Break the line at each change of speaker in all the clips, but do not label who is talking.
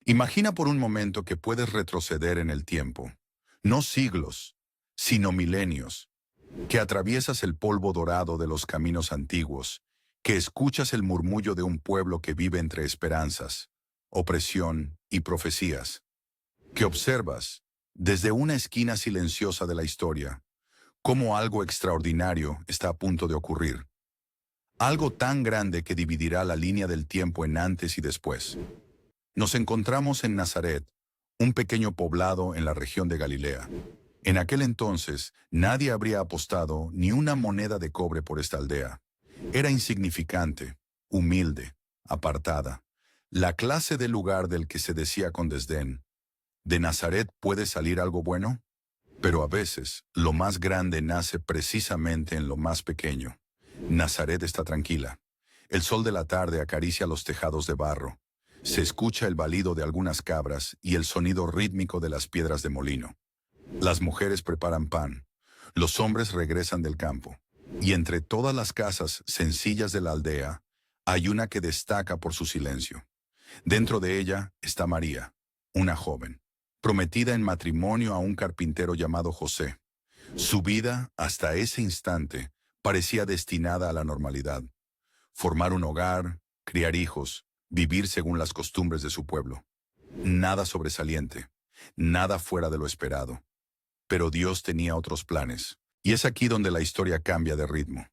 Imagina por un momento que puedes retroceder en el tiempo, no siglos, sino milenios, que atraviesas el polvo dorado de los caminos antiguos, que escuchas el murmullo de un pueblo que vive entre esperanzas, opresión y profecías, que observas, desde una esquina silenciosa de la historia, cómo algo extraordinario está a punto de ocurrir. Algo tan grande que dividirá la línea del tiempo en antes y después. Nos encontramos en Nazaret, un pequeño poblado en la región de Galilea. En aquel entonces, nadie habría apostado ni una moneda de cobre por esta aldea. Era insignificante, humilde, apartada. La clase de lugar del que se decía con desdén: ¿de Nazaret puede salir algo bueno? Pero a veces, lo más grande nace precisamente en lo más pequeño. Nazaret está tranquila. El sol de la tarde acaricia los tejados de barro. Se escucha el balido de algunas cabras y el sonido rítmico de las piedras de molino. Las mujeres preparan pan. Los hombres regresan del campo. Y entre todas las casas sencillas de la aldea, hay una que destaca por su silencio. Dentro de ella está María, una joven, prometida en matrimonio a un carpintero llamado José. Su vida, hasta ese instante, parecía destinada a la normalidad. Formar un hogar, criar hijos, vivir según las costumbres de su pueblo. Nada sobresaliente, nada fuera de lo esperado. Pero Dios tenía otros planes. Y es aquí donde la historia cambia de ritmo.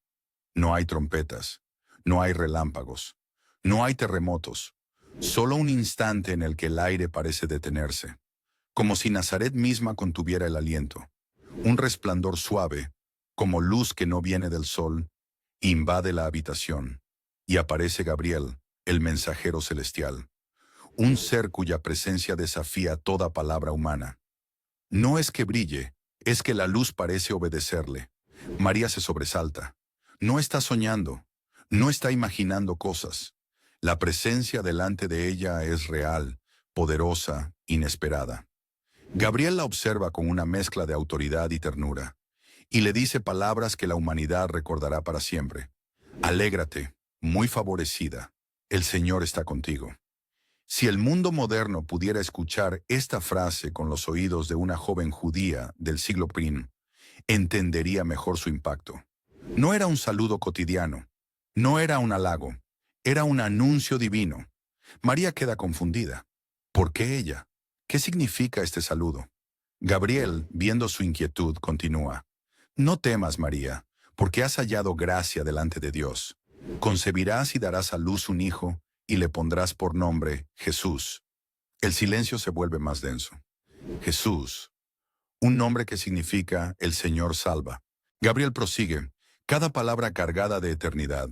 No hay trompetas, no hay relámpagos, no hay terremotos. Solo un instante en el que el aire parece detenerse, como si Nazaret misma contuviera el aliento. Un resplandor suave, como luz que no viene del sol, invade la habitación, y aparece Gabriel, el mensajero celestial, un ser cuya presencia desafía toda palabra humana. No es que brille, es que la luz parece obedecerle. María se sobresalta. No está soñando, no está imaginando cosas. La presencia delante de ella es real, poderosa, inesperada. Gabriel la observa con una mezcla de autoridad y ternura, y le dice palabras que la humanidad recordará para siempre. Alégrate, muy favorecida, el Señor está contigo. Si el mundo moderno pudiera escuchar esta frase con los oídos de una joven judía del siglo I, entendería mejor su impacto. No era un saludo cotidiano, no era un halago, era un anuncio divino. María queda confundida. ¿Por qué ella? ¿Qué significa este saludo? Gabriel, viendo su inquietud, continúa: No temas, María, porque has hallado gracia delante de Dios. Concebirás y darás a luz un hijo, y le pondrás por nombre Jesús. El silencio se vuelve más denso. Jesús, un nombre que significa el Señor salva. Gabriel prosigue, cada palabra cargada de eternidad.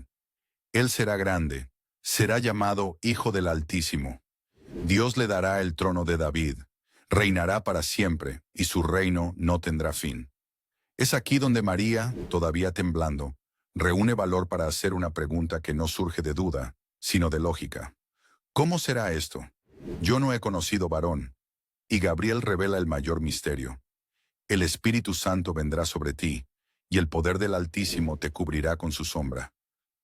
Él será grande, será llamado Hijo del Altísimo. Dios le dará el trono de David, reinará para siempre, y su reino no tendrá fin. Es aquí donde María, todavía temblando, reúne valor para hacer una pregunta que no surge de duda, sino de lógica. ¿Cómo será esto? Yo no he conocido varón. Y Gabriel revela el mayor misterio. El Espíritu Santo vendrá sobre ti, y el poder del Altísimo te cubrirá con su sombra.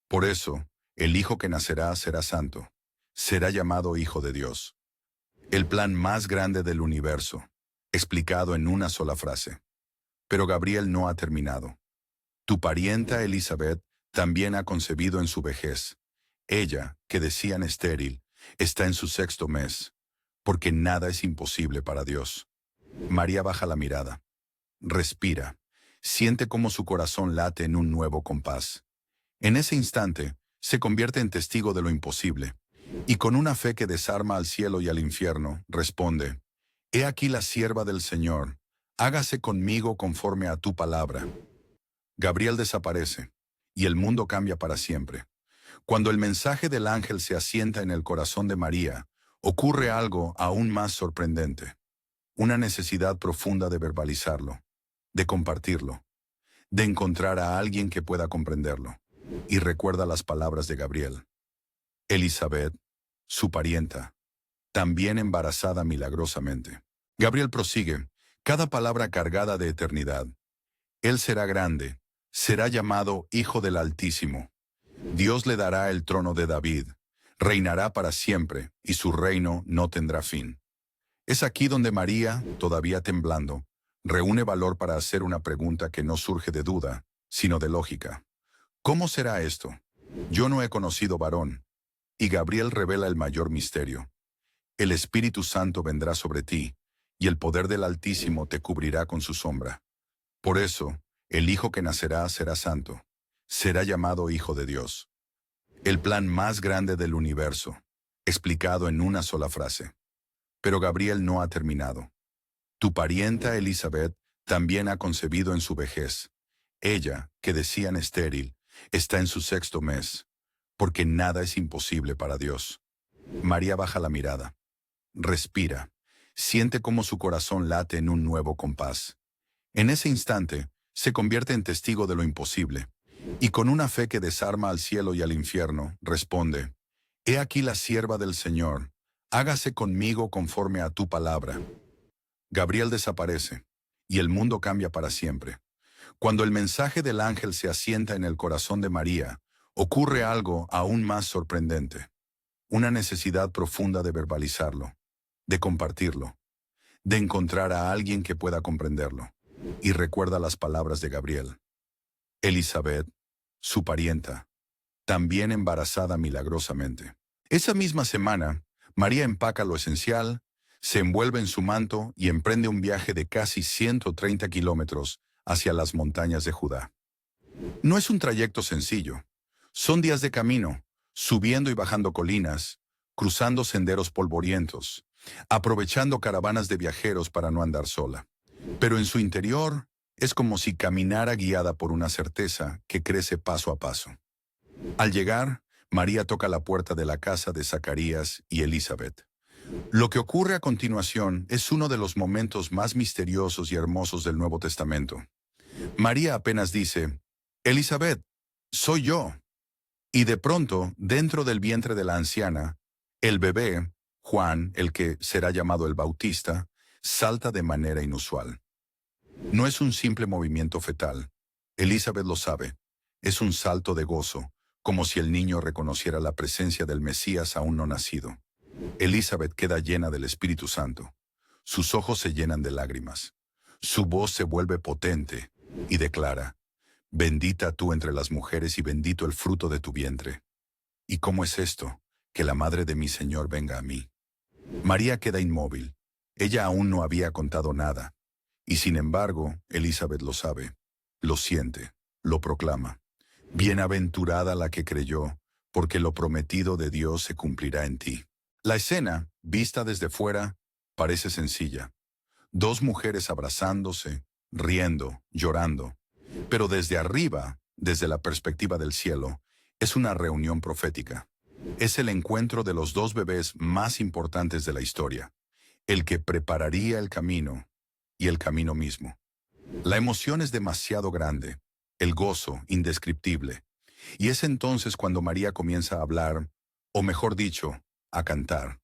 Por eso, el Hijo que nacerá será santo. Será llamado Hijo de Dios. El plan más grande del universo, explicado en una sola frase. Pero Gabriel no ha terminado. Tu parienta Elizabeth también ha concebido en su vejez. Ella, que decían estéril, está en su 6º mes, porque nada es imposible para Dios. María baja la mirada. Respira. Siente cómo su corazón late en un nuevo compás. En ese instante, se convierte en testigo de lo imposible, y con una fe que desarma al cielo y al infierno, responde: He aquí la sierva del Señor, hágase conmigo conforme a tu palabra. Gabriel desaparece, y el mundo cambia para siempre. Cuando el mensaje del ángel se asienta en el corazón de María, ocurre algo aún más sorprendente. Una necesidad profunda de verbalizarlo, de compartirlo, de encontrar a alguien que pueda comprenderlo. Y recuerda las palabras de Gabriel. Elizabeth, su parienta, también embarazada milagrosamente. Gabriel prosigue, cada palabra cargada de eternidad. Él será grande, será llamado Hijo del Altísimo. Dios le dará el trono de David, Reinará para siempre, y su reino no tendrá fin. Es aquí donde María, todavía temblando, reúne valor para hacer una pregunta que no surge de duda, sino de lógica. ¿Cómo será esto? Yo no he conocido varón. Y Gabriel revela el mayor misterio. El Espíritu Santo vendrá sobre ti, y el poder del Altísimo te cubrirá con su sombra. Por eso, el Hijo que nacerá será santo. Será llamado Hijo de Dios. El plan más grande del universo, explicado en una sola frase. Pero Gabriel no ha terminado. Tu parienta Elizabeth también ha concebido en su vejez. Ella, que decían estéril, está en su 6º mes, porque nada es imposible para Dios. María baja la mirada. Respira. Siente cómo su corazón late en un nuevo compás. En ese instante, se convierte en testigo de lo imposible. Y con una fe que desarma al cielo y al infierno, responde, He aquí la sierva del Señor, hágase conmigo conforme a tu palabra. Gabriel desaparece, y el mundo cambia para siempre. Cuando el mensaje del ángel se asienta en el corazón de María, ocurre algo aún más sorprendente. Una necesidad profunda de verbalizarlo, de compartirlo, de encontrar a alguien que pueda comprenderlo. Y recuerda las palabras de Gabriel. Elizabeth, su parienta, también embarazada milagrosamente. Esa misma semana, María empaca lo esencial, se envuelve en su manto y emprende un viaje de casi 130 kilómetros hacia las montañas de Judá. No es un trayecto sencillo. Son días de camino, subiendo y bajando colinas, cruzando senderos polvorientos, aprovechando caravanas de viajeros para no andar sola. Pero en su interior es como si caminara guiada por una certeza que crece paso a paso. Al llegar, María toca la puerta de la casa de Zacarías y Elizabeth. Lo que ocurre a continuación es uno de los momentos más misteriosos y hermosos del Nuevo Testamento. María apenas dice, Elizabeth, soy yo. Y de pronto, dentro del vientre de la anciana, el bebé, Juan, el que será llamado el Bautista, salta de manera inusual. No es un simple movimiento fetal. Elizabeth lo sabe. Es un salto de gozo, como si el niño reconociera la presencia del Mesías aún no nacido. Elizabeth queda llena del Espíritu Santo. Sus ojos se llenan de lágrimas. Su voz se vuelve potente y declara, Bendita tú entre las mujeres y bendito el fruto de tu vientre. ¿Y cómo es esto? Que la madre de mi Señor venga a mí. María queda inmóvil. Ella aún no había contado nada. Y sin embargo, Elizabeth lo sabe, lo siente, lo proclama. Bienaventurada la que creyó, porque lo prometido de Dios se cumplirá en ti. La escena, vista desde fuera, parece sencilla. 2 mujeres abrazándose, riendo, llorando. Pero desde arriba, desde la perspectiva del cielo, es una reunión profética. Es el encuentro de los 2 bebés más importantes de la historia, el que prepararía el camino y el camino mismo. La emoción es demasiado grande, el gozo indescriptible. Y es entonces cuando María comienza a hablar, o mejor dicho, a cantar.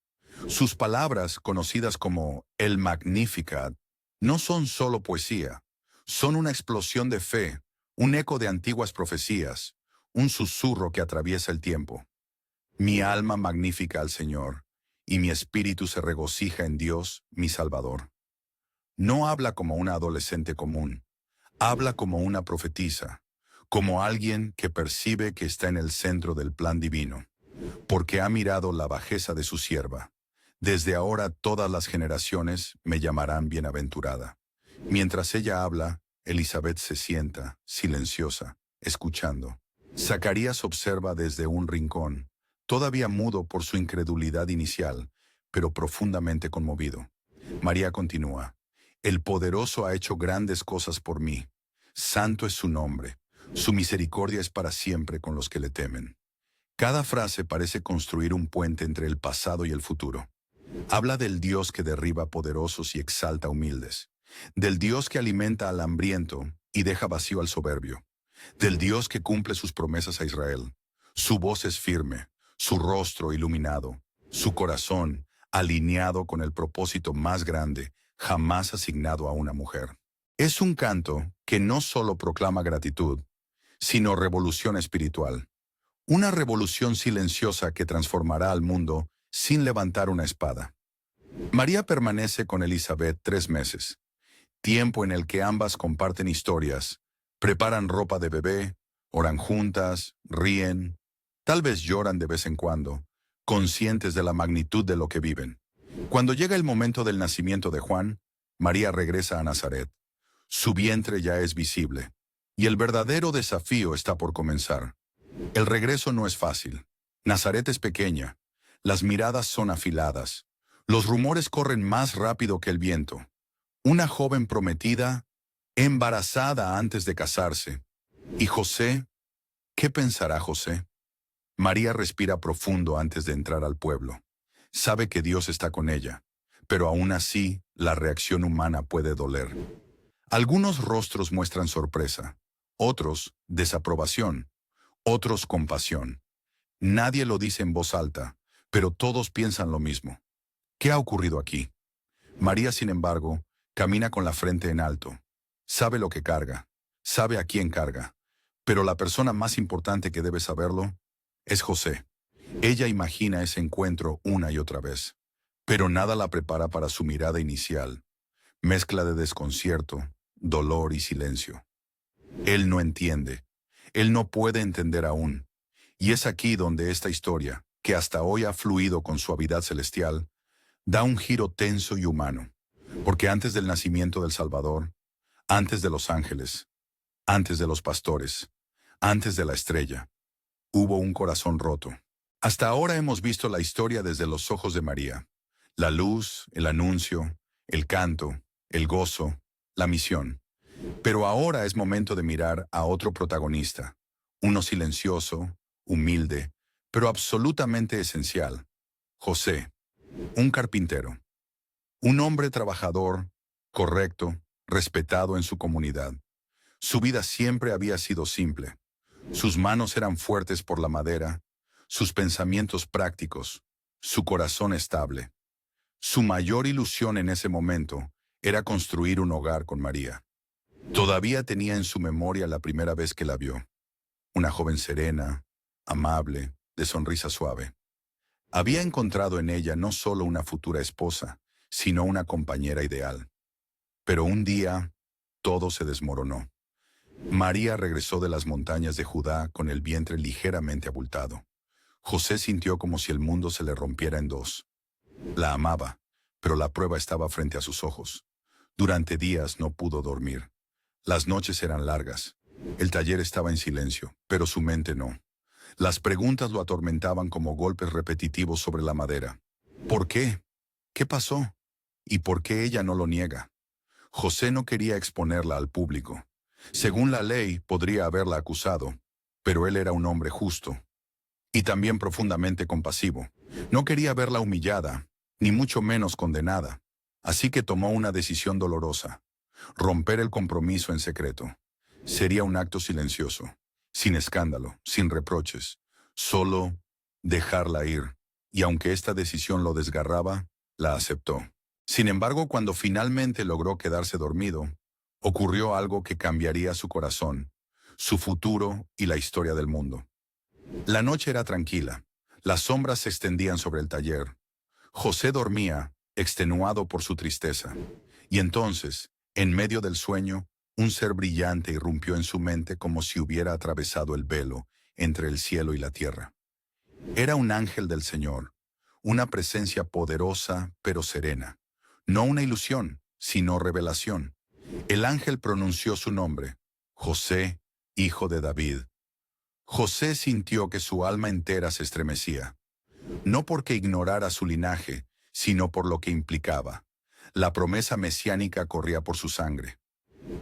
Sus palabras, conocidas como el Magnificat, no son solo poesía, son una explosión de fe, un eco de antiguas profecías, un susurro que atraviesa el tiempo. Mi alma magnifica al Señor, y mi espíritu se regocija en Dios, mi Salvador. No habla como una adolescente común, habla como una profetisa, como alguien que percibe que está en el centro del plan divino, porque ha mirado la bajeza de su sierva. Desde ahora todas las generaciones me llamarán bienaventurada. Mientras ella habla, Elizabeth se sienta, silenciosa, escuchando. Zacarías observa desde un rincón, todavía mudo por su incredulidad inicial, pero profundamente conmovido. María continúa. El poderoso ha hecho grandes cosas por mí. Santo es su nombre. Su misericordia es para siempre con los que le temen. Cada frase parece construir un puente entre el pasado y el futuro. Habla del Dios que derriba poderosos y exalta humildes. Del Dios que alimenta al hambriento y deja vacío al soberbio. Del Dios que cumple sus promesas a Israel. Su voz es firme, su rostro iluminado, su corazón alineado con el propósito más grande jamás asignado a una mujer. Es un canto que no solo proclama gratitud, sino revolución espiritual. Una revolución silenciosa que transformará al mundo sin levantar una espada. María permanece con Elizabeth 3 meses, tiempo en el que ambas comparten historias, preparan ropa de bebé, oran juntas, ríen, tal vez lloran de vez en cuando, conscientes de la magnitud de lo que viven. Cuando llega el momento del nacimiento de Juan, María regresa a Nazaret. Su vientre ya es visible, y el verdadero desafío está por comenzar. El regreso no es fácil. Nazaret es pequeña, las miradas son afiladas, los rumores corren más rápido que el viento. Una joven prometida, embarazada antes de casarse. ¿Y José? ¿Qué pensará José? María respira profundo antes de entrar al pueblo. Sabe que Dios está con ella, pero aún así, la reacción humana puede doler. Algunos rostros muestran sorpresa, otros desaprobación, otros compasión. Nadie lo dice en voz alta, pero todos piensan lo mismo. ¿Qué ha ocurrido aquí? María, sin embargo, camina con la frente en alto. Sabe lo que carga, sabe a quién carga, pero la persona más importante que debe saberlo es José. Ella imagina ese encuentro una y otra vez, pero nada la prepara para su mirada inicial, mezcla de desconcierto, dolor y silencio. Él no entiende, él no puede entender aún, y es aquí donde esta historia, que hasta hoy ha fluido con suavidad celestial, da un giro tenso y humano, porque antes del nacimiento del Salvador, antes de los ángeles, antes de los pastores, antes de la estrella, hubo un corazón roto. Hasta ahora hemos visto la historia desde los ojos de María, la luz, el anuncio, el canto, el gozo, la misión. Pero ahora es momento de mirar a otro protagonista, uno silencioso, humilde, pero absolutamente esencial, José, un carpintero. Un hombre trabajador, correcto, respetado en su comunidad. Su vida siempre había sido simple. Sus manos eran fuertes por la madera, sus pensamientos prácticos, su corazón estable. Su mayor ilusión en ese momento era construir un hogar con María. Todavía tenía en su memoria la primera vez que la vio. Una joven serena, amable, de sonrisa suave. Había encontrado en ella no solo una futura esposa, sino una compañera ideal. Pero un día, todo se desmoronó. María regresó de las montañas de Judá con el vientre ligeramente abultado. José sintió como si el mundo se le rompiera en dos. La amaba, pero la prueba estaba frente a sus ojos. Durante días no pudo dormir. Las noches eran largas. El taller estaba en silencio, pero su mente no. Las preguntas lo atormentaban como golpes repetitivos sobre la madera. ¿Por qué? ¿Qué pasó? ¿Y por qué ella no lo niega? José no quería exponerla al público. Según la ley, podría haberla acusado, pero él era un hombre justo y también profundamente compasivo. No quería verla humillada, ni mucho menos condenada. Así que tomó una decisión dolorosa: romper el compromiso en secreto. Sería un acto silencioso, sin escándalo, sin reproches, solo dejarla ir. Y aunque esta decisión lo desgarraba, la aceptó. Sin embargo, cuando finalmente logró quedarse dormido, ocurrió algo que cambiaría su corazón, su futuro y la historia del mundo. La noche era tranquila, las sombras se extendían sobre el taller. José dormía, extenuado por su tristeza. Y entonces, en medio del sueño, un ser brillante irrumpió en su mente como si hubiera atravesado el velo entre el cielo y la tierra. Era un ángel del Señor, una presencia poderosa pero serena. No una ilusión, sino revelación. El ángel pronunció su nombre: José, hijo de David. José sintió que su alma entera se estremecía, no porque ignorara su linaje, sino por lo que implicaba. La promesa mesiánica corría por su sangre.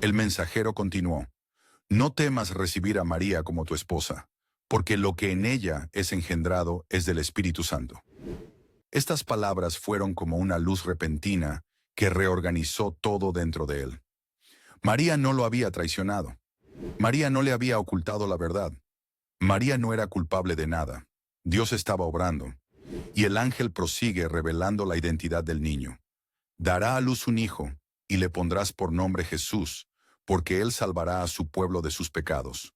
El mensajero continuó: no temas recibir a María como tu esposa, porque lo que en ella es engendrado es del Espíritu Santo. Estas palabras fueron como una luz repentina que reorganizó todo dentro de él. María no lo había traicionado. María no le había ocultado la verdad. María no era culpable de nada. Dios estaba obrando. Y el ángel prosigue revelando la identidad del niño. Dará a luz un hijo, y le pondrás por nombre Jesús, porque él salvará a su pueblo de sus pecados.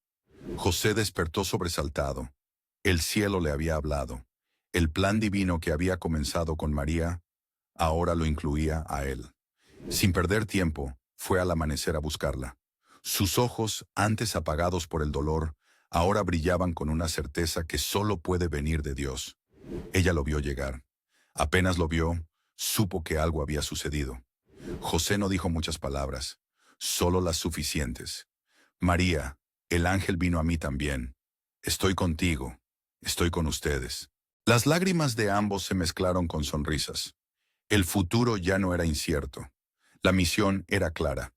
José despertó sobresaltado. El cielo le había hablado. El plan divino que había comenzado con María, ahora lo incluía a él. Sin perder tiempo, fue al amanecer a buscarla. Sus ojos, antes apagados por el dolor, ahora brillaban con una certeza que solo puede venir de Dios. Ella lo vio llegar. Apenas lo vio, supo que algo había sucedido. José no dijo muchas palabras, solo las suficientes. María, el ángel vino a mí también. Estoy contigo, estoy con ustedes. Las lágrimas de ambos se mezclaron con sonrisas. El futuro ya no era incierto. La misión era clara.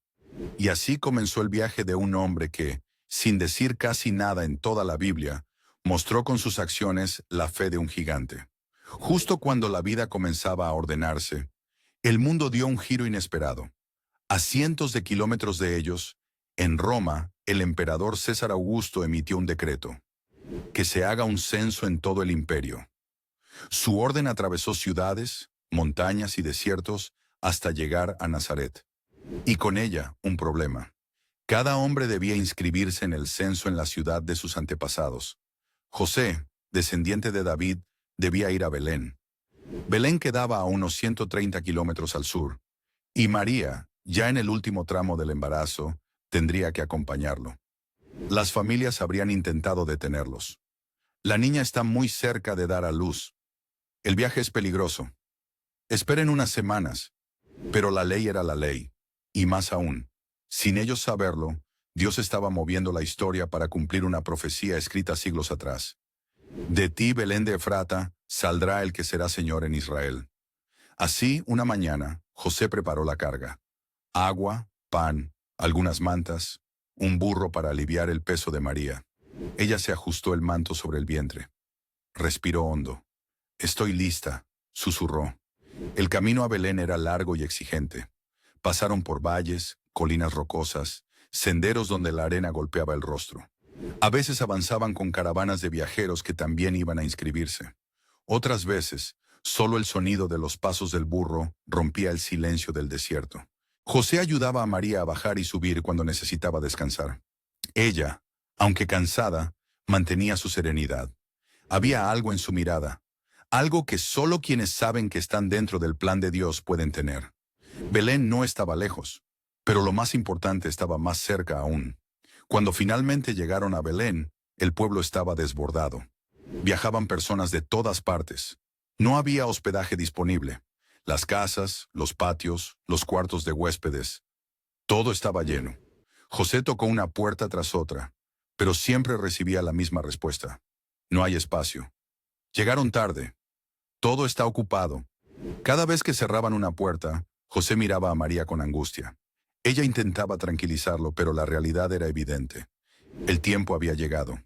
Y así comenzó el viaje de un hombre que, sin decir casi nada en toda la Biblia, mostró con sus acciones la fe de un gigante. Justo cuando la vida comenzaba a ordenarse, el mundo dio un giro inesperado. A cientos de kilómetros de ellos, en Roma, el emperador César Augusto emitió un decreto: que se haga un censo en todo el imperio. Su orden atravesó ciudades, montañas y desiertos hasta llegar a Nazaret. Y con ella, un problema. Cada hombre debía inscribirse en el censo en la ciudad de sus antepasados. José, descendiente de David, debía ir a Belén. Belén quedaba a unos 130 kilómetros al sur, y María, ya en el último tramo del embarazo, tendría que acompañarlo. Las familias habrían intentado detenerlos. La niña está muy cerca de dar a luz. El viaje es peligroso. Esperen unas semanas. Pero la ley era la ley. Y más aún, sin ellos saberlo, Dios estaba moviendo la historia para cumplir una profecía escrita siglos atrás. De ti, Belén de Efrata, saldrá el que será Señor en Israel. Así, una mañana, José preparó la carga: agua, pan, algunas mantas, un burro para aliviar el peso de María. Ella se ajustó el manto sobre el vientre. Respiró hondo. «Estoy lista», susurró. El camino a Belén era largo y exigente. Pasaron por valles, colinas rocosas, senderos donde la arena golpeaba el rostro. A veces avanzaban con caravanas de viajeros que también iban a inscribirse. Otras veces, solo el sonido de los pasos del burro rompía el silencio del desierto. José ayudaba a María a bajar y subir cuando necesitaba descansar. Ella, aunque cansada, mantenía su serenidad. Había algo en su mirada, algo que solo quienes saben que están dentro del plan de Dios pueden tener. Belén no estaba lejos, pero lo más importante estaba más cerca aún. Cuando finalmente llegaron a Belén, el pueblo estaba desbordado. Viajaban personas de todas partes. No había hospedaje disponible. Las casas, los patios, los cuartos de huéspedes. Todo estaba lleno. José tocó una puerta tras otra, pero siempre recibía la misma respuesta: no hay espacio. Llegaron tarde. Todo está ocupado. Cada vez que cerraban una puerta, José miraba a María con angustia. Ella intentaba tranquilizarlo, pero la realidad era evidente. El tiempo había llegado.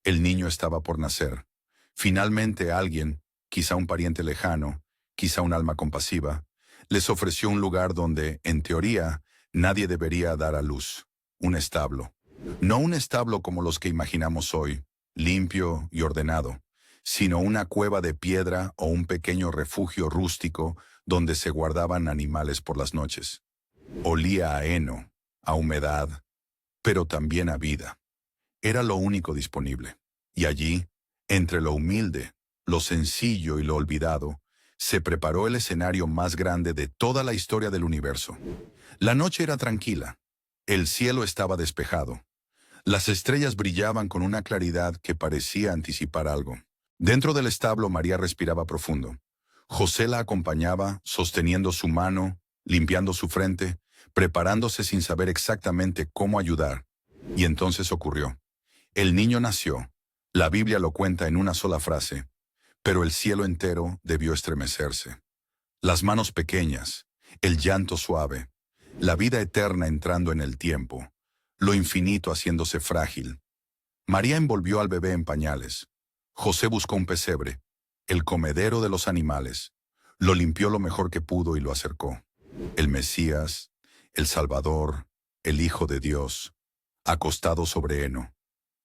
El niño estaba por nacer. Finalmente alguien, quizá un pariente lejano, quizá un alma compasiva, les ofreció un lugar donde, en teoría, nadie debería dar a luz: un establo. No un establo como los que imaginamos hoy, limpio y ordenado, sino una cueva de piedra o un pequeño refugio rústico donde se guardaban animales por las noches. Olía a heno, a humedad, pero también a vida. Era lo único disponible. Y allí, entre lo humilde, lo sencillo y lo olvidado, se preparó el escenario más grande de toda la historia del universo. La noche era tranquila. El cielo estaba despejado. Las estrellas brillaban con una claridad que parecía anticipar algo. Dentro del establo, María respiraba profundo. José la acompañaba, sosteniendo su mano, limpiando su frente, preparándose sin saber exactamente cómo ayudar. Y entonces ocurrió. El niño nació. La Biblia lo cuenta en una sola frase, pero el cielo entero debió estremecerse. Las manos pequeñas, el llanto suave, la vida eterna entrando en el tiempo, lo infinito haciéndose frágil. María envolvió al bebé en pañales. José buscó un pesebre, el comedero de los animales, lo limpió lo mejor que pudo y lo acercó. El Mesías, el Salvador, el Hijo de Dios, acostado sobre heno.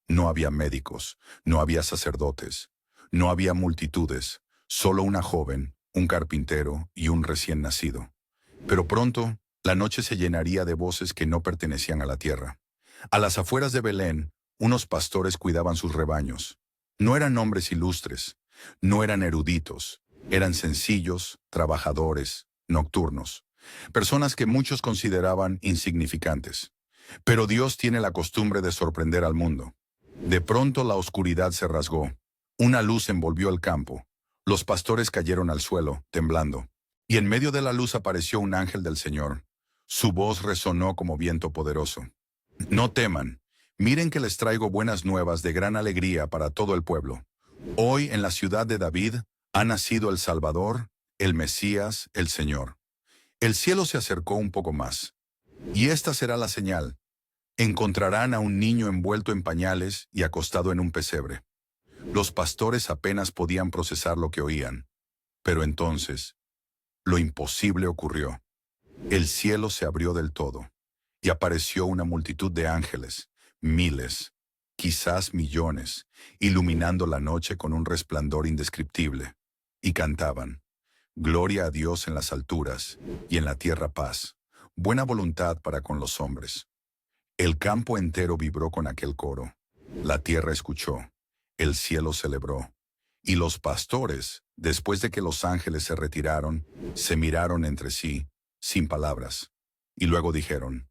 No había médicos, no había sacerdotes, no había multitudes, solo una joven, un carpintero y un recién nacido. Pero pronto, la noche se llenaría de voces que no pertenecían a la tierra. A las afueras de Belén, unos pastores cuidaban sus rebaños. No eran hombres ilustres, no eran eruditos, eran sencillos, trabajadores, nocturnos, personas que muchos consideraban insignificantes. Pero Dios tiene la costumbre de sorprender al mundo. De pronto la oscuridad se rasgó, una luz envolvió el campo, los pastores cayeron al suelo, temblando, y en medio de la luz apareció un ángel del Señor. Su voz resonó como viento poderoso. No teman, miren que les traigo buenas nuevas de gran alegría para todo el pueblo. Hoy en la ciudad de David ha nacido el Salvador, el Mesías, el Señor. El cielo se acercó un poco más. Y esta será la señal. Encontrarán a un niño envuelto en pañales y acostado en un pesebre. Los pastores apenas podían procesar lo que oían. Pero entonces, lo imposible ocurrió. El cielo se abrió del todo, y apareció una multitud de ángeles, miles, quizás millones, iluminando la noche con un resplandor indescriptible, y cantaban, Gloria a Dios en las alturas, y en la tierra paz, buena voluntad para con los hombres. El campo entero vibró con aquel coro, la tierra escuchó, el cielo celebró, y los pastores, después de que los ángeles se retiraron, se miraron entre sí, sin palabras, y luego dijeron,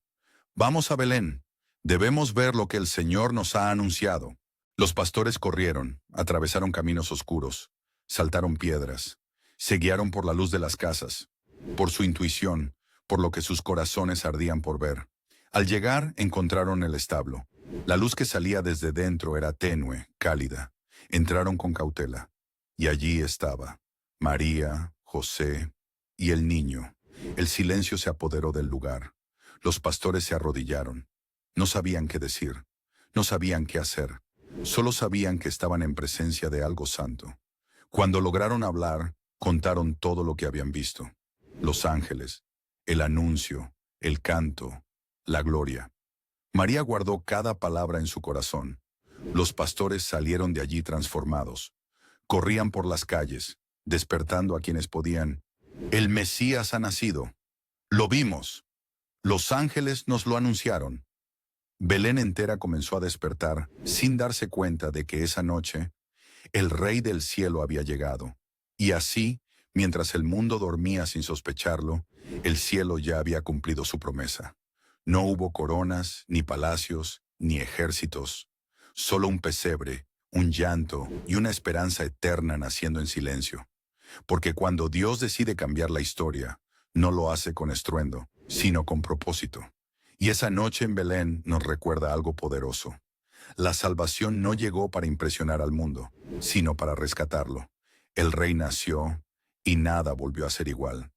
Vamos a Belén, debemos ver lo que el Señor nos ha anunciado. Los pastores corrieron, atravesaron caminos oscuros, saltaron piedras, se guiaron por la luz de las casas, por su intuición, por lo que sus corazones ardían por ver. Al llegar, encontraron el establo. La luz que salía desde dentro era tenue, cálida. Entraron con cautela, y allí estaba María, José y el niño. El silencio se apoderó del lugar. Los pastores se arrodillaron. No sabían qué decir, no sabían qué hacer. Solo sabían que estaban en presencia de algo santo. Cuando lograron hablar, contaron todo lo que habían visto. Los ángeles, el anuncio, el canto, la gloria. María guardó cada palabra en su corazón. Los pastores salieron de allí transformados. Corrían por las calles, despertando a quienes podían. El Mesías ha nacido. Lo vimos. Los ángeles nos lo anunciaron. Belén entera comenzó a despertar sin darse cuenta de que esa noche el Rey del cielo había llegado. Y así, mientras el mundo dormía sin sospecharlo, el cielo ya había cumplido su promesa. No hubo coronas, ni palacios, ni ejércitos. Solo un pesebre, un llanto y una esperanza eterna naciendo en silencio. Porque cuando Dios decide cambiar la historia, no lo hace con estruendo, sino con propósito. Y esa noche en Belén nos recuerda algo poderoso. La salvación no llegó para impresionar al mundo, sino para rescatarlo. El Rey nació y nada volvió a ser igual.